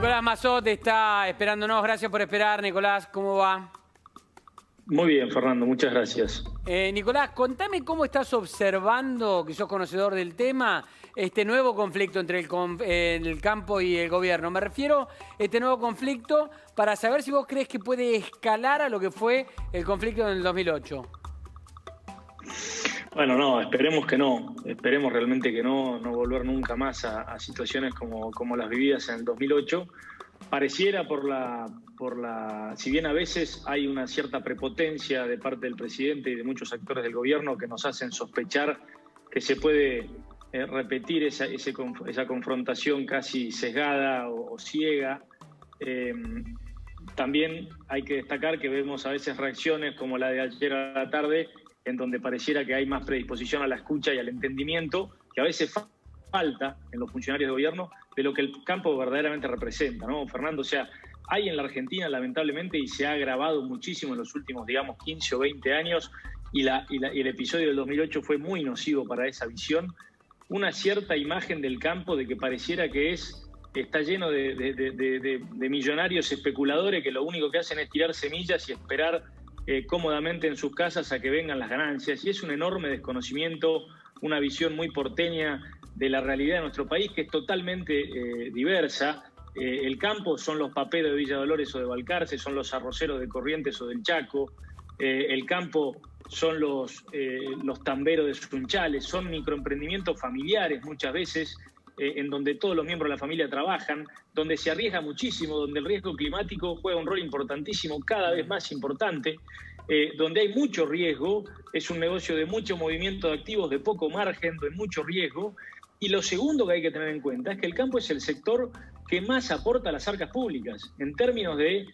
Nicolás Massot está esperándonos. Gracias por esperar, Nicolás. ¿Cómo va? Muy bien, Fernando. Muchas gracias. Nicolás, contame cómo estás observando, que sos conocedor del tema, este nuevo conflicto entre el campo y el gobierno. Me refiero a este nuevo conflicto para saber si vos crees que puede escalar a lo que fue el conflicto en el 2008. Bueno, no, esperemos que no. Esperemos realmente que no volver nunca más a situaciones como las vividas en el 2008. Pareciera si bien a veces hay una cierta prepotencia de parte del presidente y de muchos actores del gobierno que nos hacen sospechar que se puede repetir esa confrontación casi sesgada o ciega. También hay que destacar que vemos a veces reacciones como la de ayer a la tarde, en donde pareciera que hay más predisposición a la escucha y al entendimiento, que a veces falta en los funcionarios de gobierno de lo que el campo verdaderamente representa, ¿no, Fernando? O sea, hay en la Argentina, lamentablemente, y se ha agravado muchísimo en los últimos, 15 o 20 años, y el episodio del 2008 fue muy nocivo para esa visión, una cierta imagen del campo de que pareciera que está lleno de millonarios especuladores que lo único que hacen es tirar semillas y esperar cómodamente en sus casas a que vengan las ganancias, y es un enorme desconocimiento, una visión muy porteña de la realidad de nuestro país, que es totalmente diversa. El campo son los paperos de Villa Dolores o de Balcarce, son los arroceros de Corrientes o del Chaco. El campo son los tamberos de Sunchales, son microemprendimientos familiares muchas veces, en donde todos los miembros de la familia trabajan, donde se arriesga muchísimo, donde el riesgo climático juega un rol importantísimo, cada vez más importante, donde hay mucho riesgo, es un negocio de mucho movimiento de activos, de poco margen, de mucho riesgo. Y lo segundo que hay que tener en cuenta es que el campo es el sector que más aporta a las arcas públicas, en términos de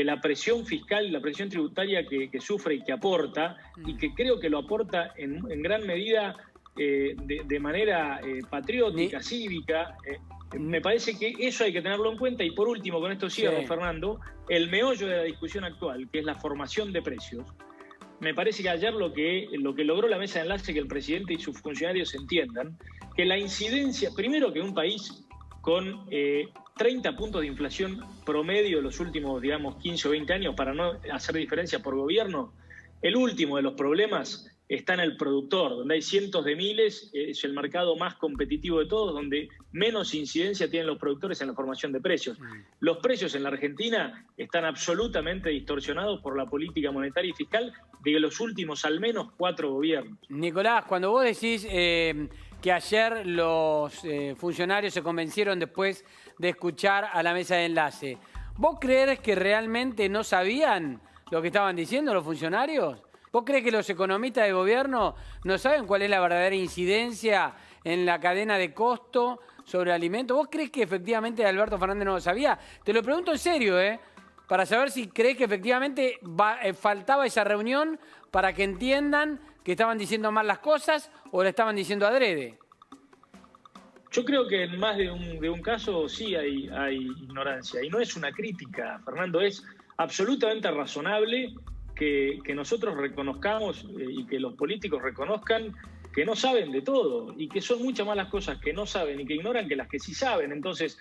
la presión fiscal, la presión tributaria que sufre y que aporta, y que creo que lo aporta en gran medida de manera patriótica, cívica. Me parece que eso hay que tenerlo en cuenta. Y por último, con esto cierro, Fernando, el meollo de la discusión actual, que es la formación de precios. Me parece que ayer lo que logró la mesa de enlace, que el presidente y sus funcionarios entiendan, que la incidencia, primero que un país con 30 puntos de inflación promedio en los últimos, 15 o 20 años, para no hacer diferencia por gobierno, el último de los problemas está en el productor, donde hay cientos de miles, es el mercado más competitivo de todos, donde menos incidencia tienen los productores en la formación de precios. Los precios en la Argentina están absolutamente distorsionados por la política monetaria y fiscal de los últimos al menos 4 gobiernos. Nicolás, cuando vos decís que ayer los funcionarios se convencieron después de escuchar a la mesa de enlace, ¿vos crees que realmente no sabían lo que estaban diciendo los funcionarios? ¿Vos crees que los economistas de gobierno no saben cuál es la verdadera incidencia en la cadena de costo sobre alimentos? ¿Vos crees que efectivamente Alberto Fernández no lo sabía? Te lo pregunto en serio, para saber si crees que efectivamente faltaba esa reunión para que entiendan que estaban diciendo mal las cosas o le estaban diciendo adrede. Yo creo que en más de un caso sí hay ignorancia. Y no es una crítica, Fernando, es absolutamente razonable que nosotros reconozcamos y que los políticos reconozcan que no saben de todo y que son muchas más las cosas que no saben y que ignoran que las que sí saben. Entonces,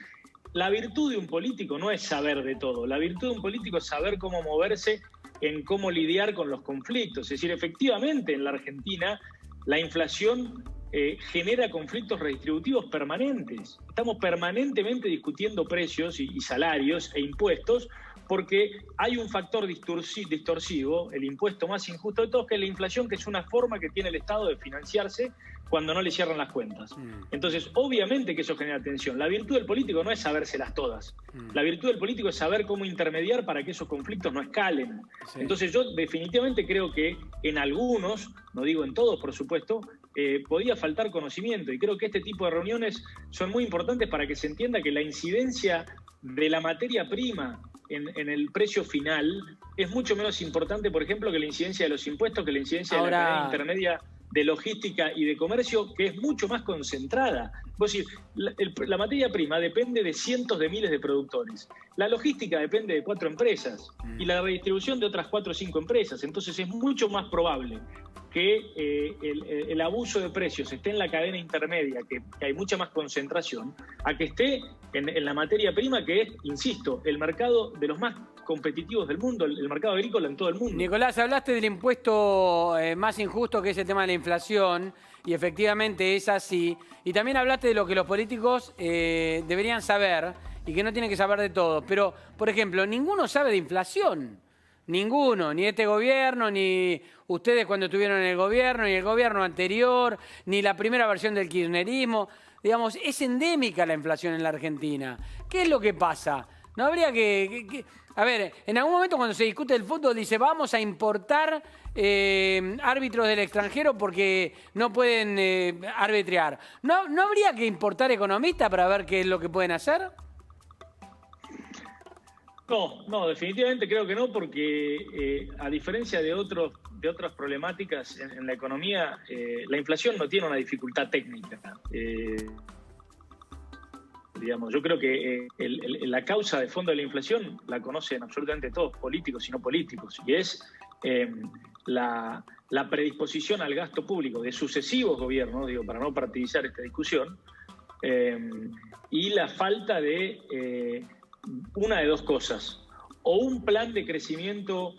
la virtud de un político no es saber de todo. La virtud de un político es saber cómo moverse, en cómo lidiar con los conflictos. Es decir, efectivamente, en la Argentina la inflación genera conflictos redistributivos permanentes. Estamos permanentemente discutiendo precios y salarios e impuestos, porque hay un factor distorsivo, el impuesto más injusto de todos, que es la inflación, que es una forma que tiene el Estado de financiarse cuando no le cierran las cuentas. Entonces, obviamente que eso genera tensión. La virtud del político no es sabérselas todas. La virtud del político es saber cómo intermediar para que esos conflictos no escalen. Entonces, yo definitivamente creo que en algunos, no digo en todos, por supuesto, podía faltar conocimiento. Y creo que este tipo de reuniones son muy importantes para que se entienda que la incidencia de la materia prima en el precio final es mucho menos importante, por ejemplo, que la incidencia de los impuestos, que la incidencia de la cadena intermedia de logística y de comercio, que es mucho más concentrada. Vos decís, la materia prima depende de cientos de miles de productores. La logística depende de 4 empresas y la redistribución de otras 4 o 5 empresas. Entonces es mucho más probable que el abuso de precios esté en la cadena intermedia, que hay mucha más concentración, a que esté en la materia prima, que es, insisto, el mercado de los más competitivos del mundo, el mercado agrícola en todo el mundo. Nicolás, hablaste del impuesto más injusto, que es el tema de la inflación, y efectivamente es así. Y también hablaste de lo que los políticos deberían saber y que no tienen que saber de todo. Pero, por ejemplo, ninguno sabe de inflación. Ninguno, ni este gobierno, ni ustedes cuando estuvieron en el gobierno, ni el gobierno anterior, ni la primera versión del kirchnerismo. Digamos, es endémica la inflación en la Argentina. ¿Qué es lo que pasa? No habría que... A ver, en algún momento cuando se discute el fútbol dice vamos a importar árbitros del extranjero porque no pueden arbitrar. ¿No habría que importar economistas para ver qué es lo que pueden hacer? No, definitivamente creo que no, porque a diferencia de otras problemáticas en la economía, la inflación no tiene una dificultad técnica. Digamos, yo creo que la causa de fondo de la inflación la conocen absolutamente todos, políticos y no políticos, y es la predisposición al gasto público de sucesivos gobiernos, digo, para no partidizar esta discusión, y la falta de una de dos cosas: o un plan de crecimiento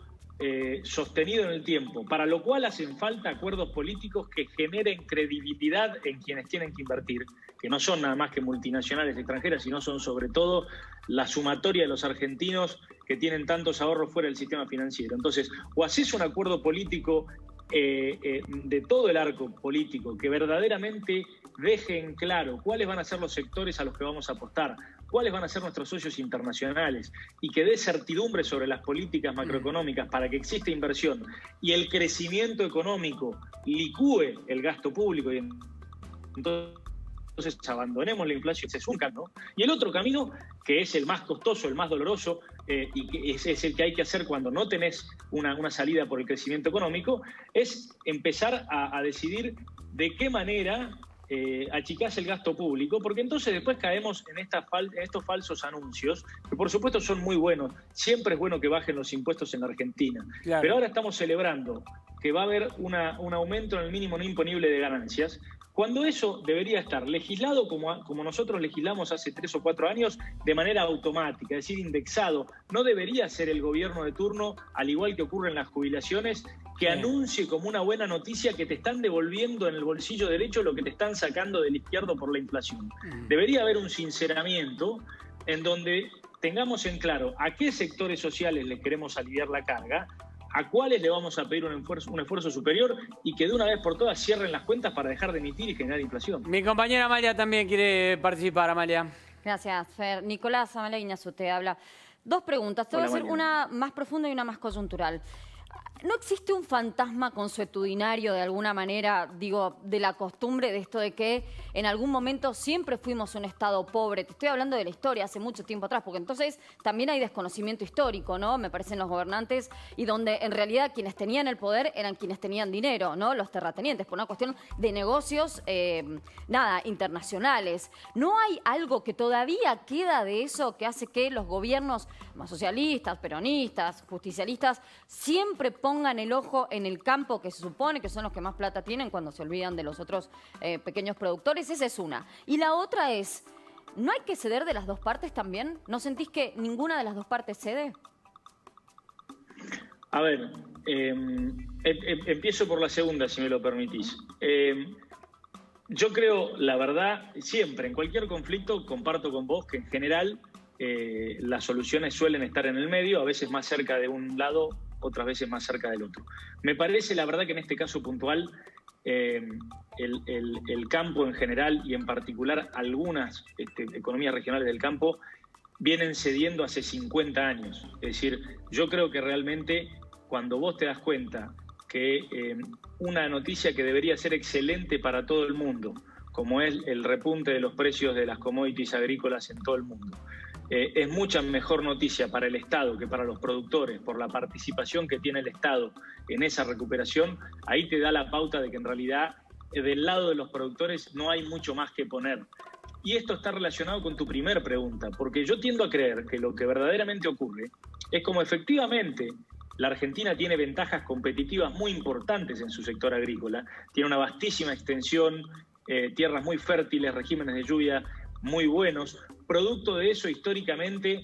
sostenido en el tiempo, para lo cual hacen falta acuerdos políticos que generen credibilidad en quienes tienen que invertir, que no son nada más que multinacionales extranjeras, sino son sobre todo la sumatoria de los argentinos que tienen tantos ahorros fuera del sistema financiero. Entonces, o haces un acuerdo político de todo el arco político que verdaderamente deje en claro cuáles van a ser los sectores a los que vamos a apostar, cuáles van a ser nuestros socios internacionales, y que dé certidumbre sobre las políticas macroeconómicas para que exista inversión y el crecimiento económico licúe el gasto público, y entonces abandonemos la inflación. Ese es un camino. Y el otro camino, que es el más costoso, el más doloroso, y que es el que hay que hacer cuando no tenés una salida por el crecimiento económico, es empezar a decidir de qué manera achicás el gasto público, porque entonces después caemos en estos falsos anuncios, que por supuesto son muy buenos. Siempre es bueno que bajen los impuestos en la Argentina, claro. Pero ahora estamos celebrando que va a haber un aumento en el mínimo no imponible de ganancias, cuando eso debería estar legislado como nosotros legislamos hace 3 o 4 años, de manera automática, es decir, indexado. No debería ser el gobierno de turno, al igual que ocurre en las jubilaciones, que anuncie como una buena noticia que te están devolviendo en el bolsillo derecho lo que te están sacando del izquierdo por la inflación. Debería haber un sinceramiento en donde tengamos en claro a qué sectores sociales les queremos aliviar la carga, a cuáles le vamos a pedir un esfuerzo superior, y que de una vez por todas cierren las cuentas para dejar de emitir y generar inflación. Mi compañera Amalia también quiere participar, Amalia. Gracias, Fer. Nicolás, Amalia Guiñazú te habla. 2 preguntas. Te voy a hacer una más profunda y una más coyuntural. ¿No existe un fantasma consuetudinario de alguna manera, digo, de la costumbre de esto de que en algún momento siempre fuimos un Estado pobre? Te estoy hablando de la historia, hace mucho tiempo atrás, porque entonces también hay desconocimiento histórico, ¿no? Me parecen los gobernantes, y donde en realidad quienes tenían el poder eran quienes tenían dinero, ¿no? Los terratenientes, por una cuestión de negocios, internacionales. ¿No hay algo que todavía queda de eso que hace que los gobiernos más socialistas, peronistas, justicialistas, siempre pongan el ojo en el campo, que se supone que son los que más plata tienen, cuando se olvidan de los otros pequeños productores? Esa es una. Y la otra es, ¿no hay que ceder de las dos partes también? ¿No sentís que ninguna de las dos partes cede? A ver, empiezo por la segunda, si me lo permitís. Yo creo, la verdad, siempre, en cualquier conflicto, comparto con vos que en general las soluciones suelen estar en el medio, a veces más cerca de un lado, otras veces más cerca del otro. Me parece, la verdad, que en este caso puntual, el campo en general, y en particular algunas economías regionales del campo, vienen cediendo hace 50 años. Es decir, yo creo que realmente cuando vos te das cuenta que una noticia que debería ser excelente para todo el mundo, como es el repunte de los precios de las commodities agrícolas en todo el mundo, es mucha mejor noticia para el Estado que para los productores, por la participación que tiene el Estado en esa recuperación, ahí te da la pauta de que en realidad del lado de los productores no hay mucho más que poner. Y esto está relacionado con tu primer pregunta, porque yo tiendo a creer que lo que verdaderamente ocurre es como efectivamente la Argentina tiene ventajas competitivas muy importantes en su sector agrícola. Tiene una vastísima extensión, tierras muy fértiles, regímenes de lluvia muy buenos. Producto de eso, históricamente,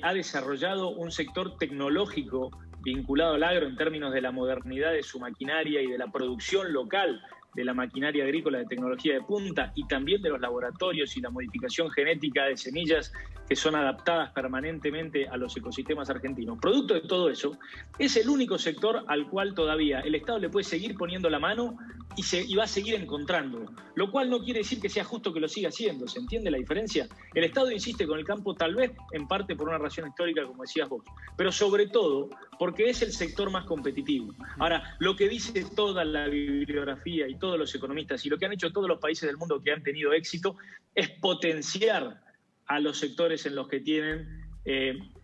ha desarrollado un sector tecnológico vinculado al agro en términos de la modernidad de su maquinaria y de la producción local de la maquinaria agrícola de tecnología de punta y también de los laboratorios y la modificación genética de semillas que son adaptadas permanentemente a los ecosistemas argentinos. Producto de todo eso, es el único sector al cual todavía el Estado le puede seguir poniendo la mano y va a seguir encontrando, lo cual no quiere decir que sea justo que lo siga haciendo. ¿Se entiende la diferencia? El Estado insiste con el campo tal vez en parte por una razón histórica, como decías vos, pero sobre todo porque es el sector más competitivo. Ahora, lo que dice toda la bibliografía y todos los economistas y lo que han hecho todos los países del mundo que han tenido éxito es potenciar a los sectores en los que tienen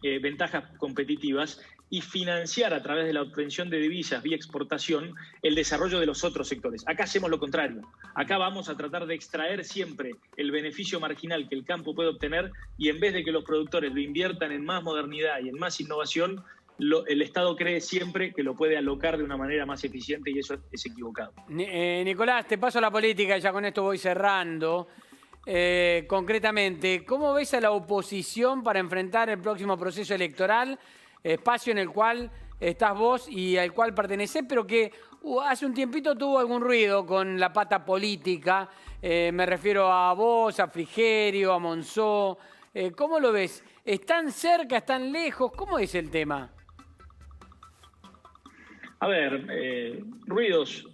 ventajas competitivas y financiar a través de la obtención de divisas vía exportación el desarrollo de los otros sectores. Acá hacemos lo contrario. Acá vamos a tratar de extraer siempre el beneficio marginal que el campo puede obtener y en vez de que los productores lo inviertan en más modernidad y en más innovación, el Estado cree siempre que lo puede alocar de una manera más eficiente y eso es equivocado. Nicolás, te paso a la política y ya con esto voy cerrando. Concretamente, ¿cómo ves a la oposición para enfrentar el próximo proceso electoral? Espacio en el cual estás vos y al cual pertenecés, pero que hace un tiempito tuvo algún ruido con la pata política. Me refiero a vos, a Frigerio, a Monzó. ¿Cómo lo ves? ¿Están cerca, están lejos? ¿Cómo es el tema? A ver, ruidos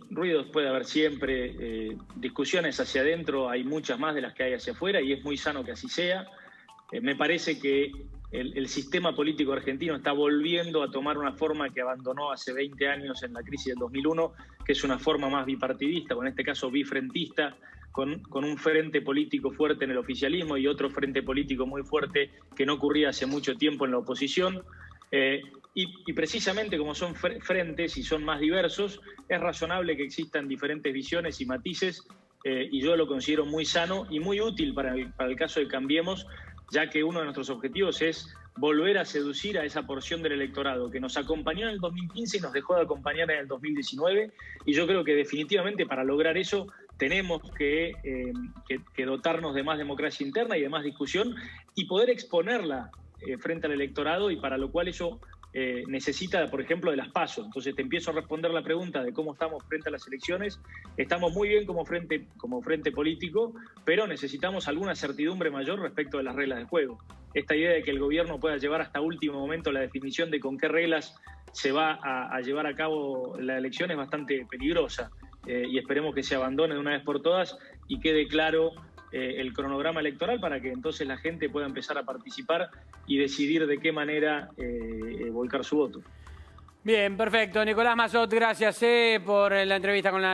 puede haber siempre, discusiones hacia adentro hay muchas más de las que hay hacia afuera y es muy sano que así sea. Me parece que el sistema político argentino está volviendo a tomar una forma que abandonó hace 20 años en la crisis del 2001, que es una forma más bipartidista, o en este caso bifrentista, con un frente político fuerte en el oficialismo y otro frente político muy fuerte que no ocurría hace mucho tiempo en la oposición. Y precisamente como son frentes y son más diversos, es razonable que existan diferentes visiones y matices, y yo lo considero muy sano y muy útil para el caso de Cambiemos, ya que uno de nuestros objetivos es volver a seducir a esa porción del electorado que nos acompañó en el 2015 y nos dejó de acompañar en el 2019, y yo creo que definitivamente para lograr eso tenemos que dotarnos de más democracia interna y de más discusión y poder exponerla frente al electorado, y para lo cual eso necesita, por ejemplo, de las PASO. Entonces te empiezo a responder la pregunta de cómo estamos frente a las elecciones. Estamos muy bien como frente político, pero necesitamos alguna certidumbre mayor respecto de las reglas del juego. Esta idea de que el gobierno pueda llevar hasta último momento la definición de con qué reglas se va a llevar a cabo la elección es bastante peligrosa, y esperemos que se abandone de una vez por todas y quede claro el cronograma electoral para que entonces la gente pueda empezar a participar y decidir de qué manera volcar su voto. Bien, perfecto. Nicolás Massot, gracias por la entrevista con la